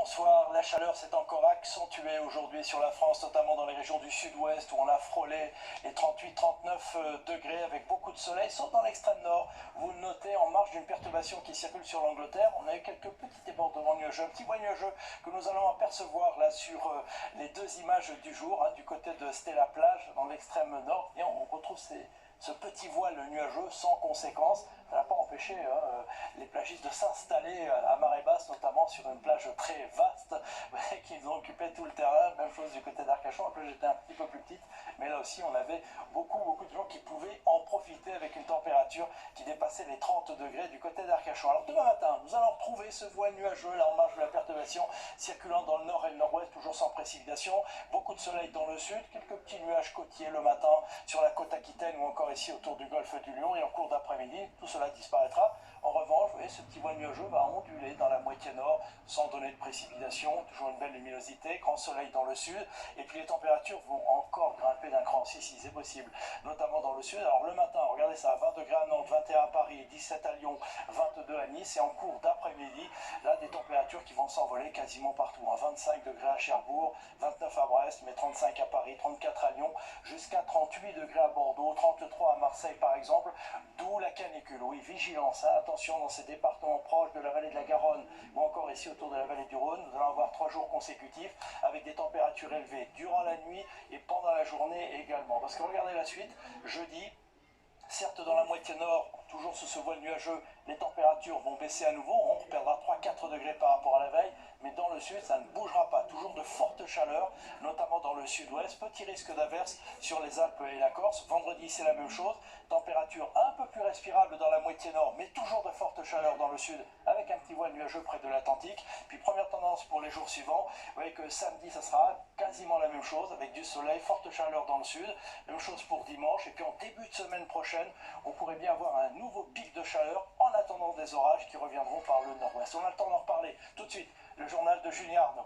bonsoir. La chaleur s'est encore accentuée aujourd'hui sur la France, notamment dans les régions du sud-ouest où on a frôlé les 38-39 degrés avec beaucoup de soleil, sauf dans l'extrême nord. Vous le notez, en marge d'une perturbation qui circule sur l'Angleterre, on a eu quelques petits débordements nuageux, un petit voile nuageux que nous allons apercevoir là sur les deux images du jour, du côté de Stella Plage dans l'extrême nord, et on retrouve ce petit voile nuageux sans conséquence. Ça n'a pas empêché les plagistes de s'installer à marée basse, notamment sur une plage très vaste qui ont occupé tout le terrain. Même chose du côté d'Arcachon, la plage était un petit peu plus petite, mais là aussi on avait beaucoup de gens qui pouvaient en profiter avec une température qui dépassait les 30 degrés du côté d'Arcachon. Alors demain matin, nous allons retrouver ce voile nuageux là en marge de la perturbation, circulant dans le nord et le nord-ouest, toujours sans précipitation. Beaucoup de soleil dans le sud, quelques petits nuages côtiers le matin sur la côte aquitaine ou encore ici autour du golfe du Lion, et en cours d'après-midi, tout cela disparaîtra. En revanche, vous voyez, ce petit voile nuageux va onduler dans la moitié nord sans donner de précipitation, toujours une belle luminosité, grand soleil dans le sud, et puis les températures vont encore grimper d'un cran, si c'est possible, notamment dans le sud. Alors le matin, regardez ça, 20 degrés à Nantes, 21 à Paris, 17 à Lyon, 22 à Nice, et en cours d'après-midi, là des températures qui vont s'envoler quasiment partout, 25 degrés à Cherbourg, 29 à Brest, mais 35 à Paris, 34 à Lyon, jusqu'à 38 degrés à Bordeaux, 33 à Marseille par exemple, d'où la canicule. Oui, vigilance, attention dans ces départements proches de la vallée de la Garonne ou encore ici autour de la vallée du Rhône. Nous allons avoir 3 jours consécutifs avec des températures élevées durant la nuit et pendant la journée également. Parce que regardez la suite, jeudi, certes dans la moitié nord, toujours sous ce voile nuageux, les températures vont baisser à nouveau, on perdra 3-4 degrés par rapport à la veille, mais dans le sud, ça ne bougera pas. Toujours de fortes chaleurs, notamment dans le sud-ouest. Petit risque d'averse sur les Alpes et la Corse. Vendredi, c'est la même chose. Température un peu plus respirable dans la moitié nord, mais toujours de fortes chaleurs dans le sud, avec un petit voile nuageux près de l'Atlantique. Puis première tendance pour les jours suivants. Vous voyez que samedi, ça sera quasiment la même chose, avec du soleil, forte chaleur dans le sud. Même chose pour dimanche. Et puis en début de semaine prochaine, on pourrait bien avoir un nouveau pic de chaleur en attendant des orages qui reviendront par le nord-ouest. On a le temps d'en reparler tout de suite. Le journal de Julien Arnaud.